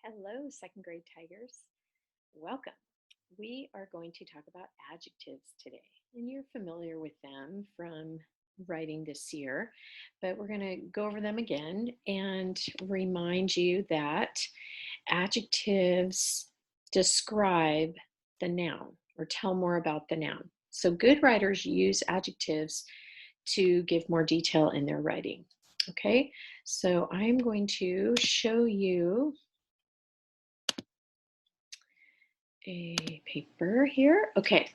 Hello, second grade Tigers. Welcome. We are going to talk about adjectives today, and you're familiar with them from writing this year, but we're going to go over them again and remind you that adjectives describe the noun or tell more about the noun. So good writers use adjectives to give more detail in their writing. Okay, so I'm going to show you a paper here. Okay,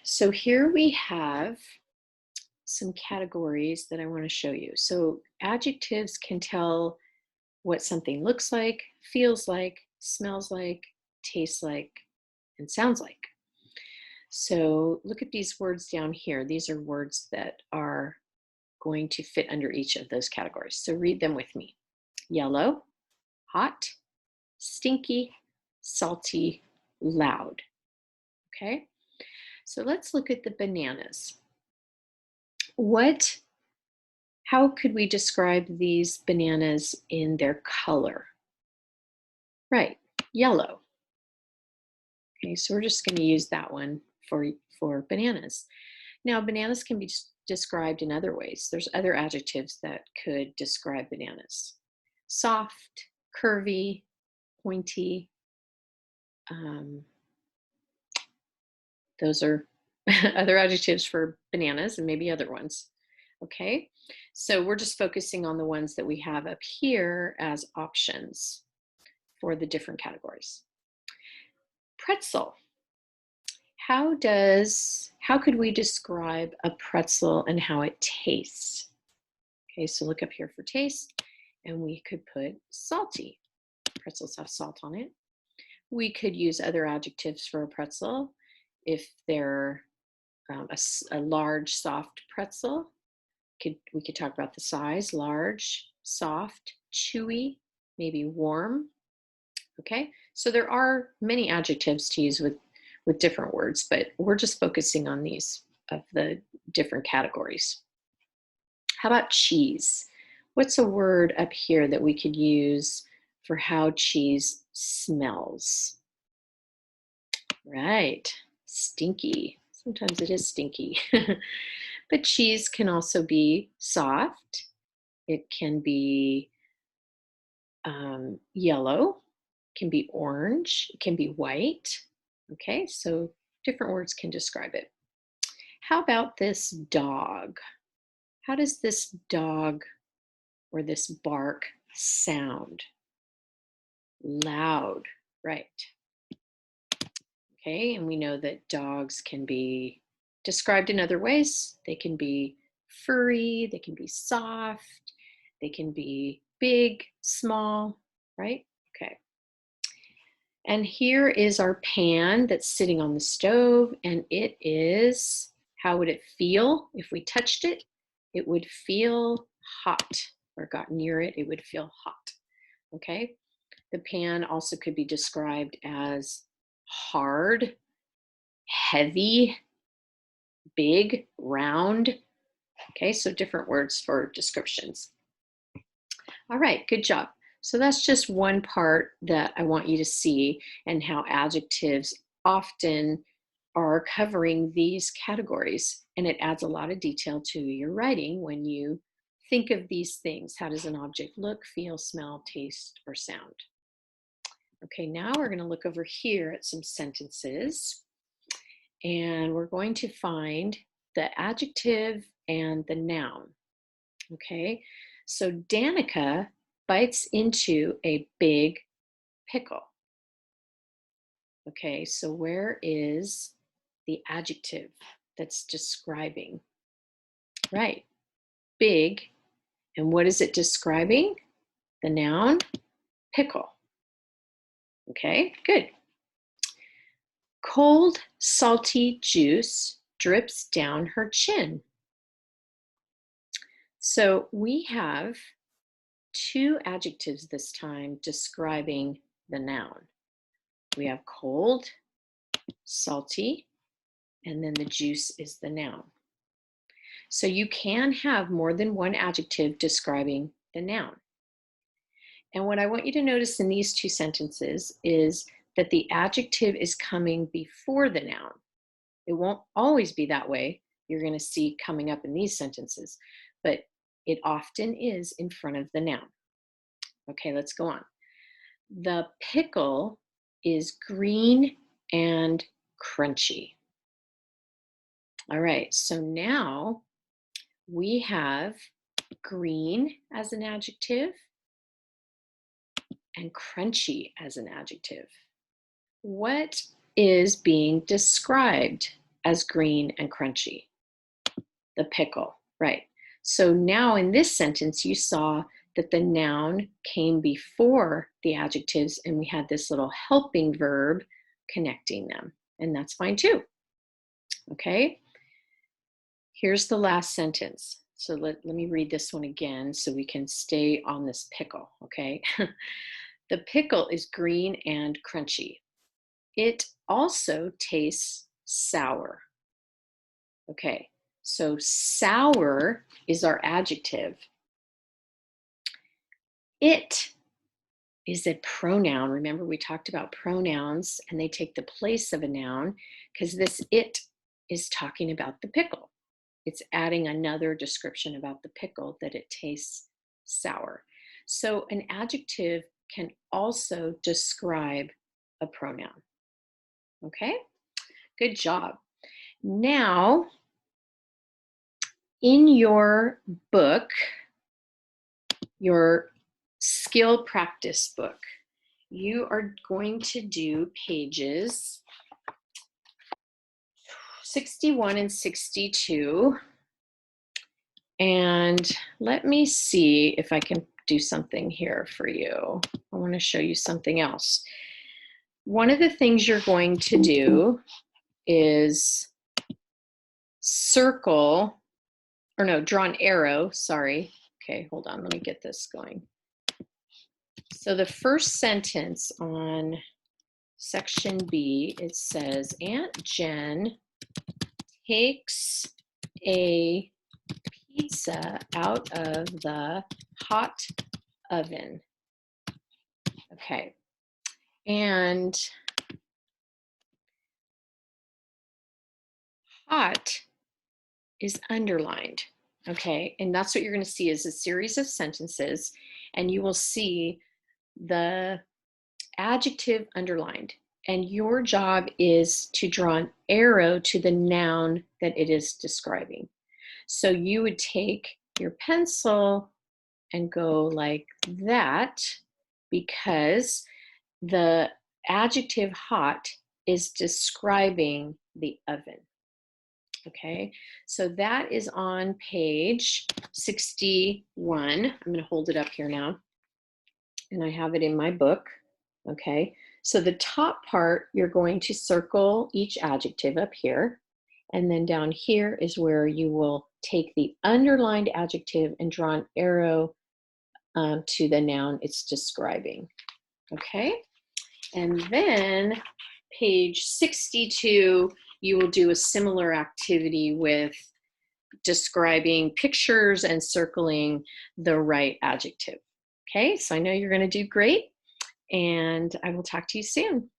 so here we have some categories that I want to show you. So adjectives can tell what something looks like, feels like, smells like, tastes like, and sounds like. So look at these words down here. These are words that are going to fit under each of those categories. So read them with me. Yellow, hot, stinky, salty, loud. Okay, so let's look at the bananas. How could we describe these bananas in their color? Right, yellow. Okay, so we're just going to use that one for bananas. Now, bananas can be described in other ways. There's other adjectives that could describe bananas. Soft, curvy, pointy. Those are other adjectives for bananas and maybe other ones. Okay, so we're just focusing on the ones that we have up here as options for the different categories. Pretzel. How could we describe a pretzel and how it tastes? Okay, so look up here for taste, and we could put salty. Pretzels have salt on it. We could use other adjectives for a pretzel if they're a large, soft pretzel. We could talk about the size: large, soft, chewy, maybe warm. Okay, so there are many adjectives to use with different words, but we're just focusing on these of the different categories. How about cheese? What's a word up here that we could use for how cheese smells? Right, stinky. Sometimes it is stinky. But cheese can also be soft. It can be yellow, it can be orange, it can be white. Okay, so different words can describe it. How about this dog? How does this dog or this bark sound? Loud, right. Okay, and we know that dogs can be described in other ways. They can be furry, they can be soft, they can be big, small, right? Okay. And here is our pan that's sitting on the stove, and it is, how would it feel if we touched it? It would feel hot, or got near it, it would feel hot, okay? The pan also could be described as hard, heavy, big, round. Okay, so different words for descriptions. All right, good job. So that's just one part that I want you to see, and how adjectives often are covering these categories, and it adds a lot of detail to your writing when you think of these things. How does an object look, feel, smell, taste, or sound? Okay, now we're going to look over here at some sentences, and we're going to find the adjective and the noun. Okay, so Danica bites into a big pickle. Okay, so where is the adjective that's describing? Right, big. And what is it describing? The noun, pickle. Okay, good. Cold, salty juice drips down her chin. So we have two adjectives this time describing the noun. We have cold, salty, and then the juice is the noun. So you can have more than one adjective describing the noun. And what I want you to notice in these two sentences is that the adjective is coming before the noun. It won't always be that way. You're going to see coming up in these sentences, but it often is in front of the noun. Okay, let's go on. The pickle is green and crunchy. All right, so now we have green as an adjective and crunchy as an adjective. What is being described as green and crunchy? The pickle, right. So now in this sentence, you saw that the noun came before the adjectives and we had this little helping verb connecting them. And that's fine too. Okay. Here's the last sentence. So let me read this one again so we can stay on this pickle, okay? The pickle is green and crunchy. It also tastes sour. Okay, so sour is our adjective. It is a pronoun. Remember, we talked about pronouns and they take the place of a noun because this it is talking about the pickle. It's adding another description about the pickle that it tastes sour. So an adjective can also describe a pronoun. Okay, good job. Now, in your book, your skill practice book, you are going to do pages 61 and 62. And let me see if I can do something here for you. I want to show you something else. One of the things you're going to do is circle, or no, draw an arrow, sorry. Okay, hold on, let me get this going. So the first sentence on section B, it says, Aunt Jen takes a pizza out of the hot oven. Okay, and hot is underlined. Okay, and that's what you're going to see is a series of sentences, and you will see the adjective underlined. And your job is to draw an arrow to the noun that it is describing. So you would take your pencil and go like that because the adjective hot is describing the oven. Okay, so that is on page 61. I'm going to hold it up here now, and I have it in my book. Okay, so the top part, you're going to circle each adjective up here, and then down here is where you will take the underlined adjective and draw an arrow to the noun it's describing. Okay, and then page 62, you will do a similar activity with describing pictures and circling the right adjective. Okay, so I know you're going to do great, and I will talk to you soon.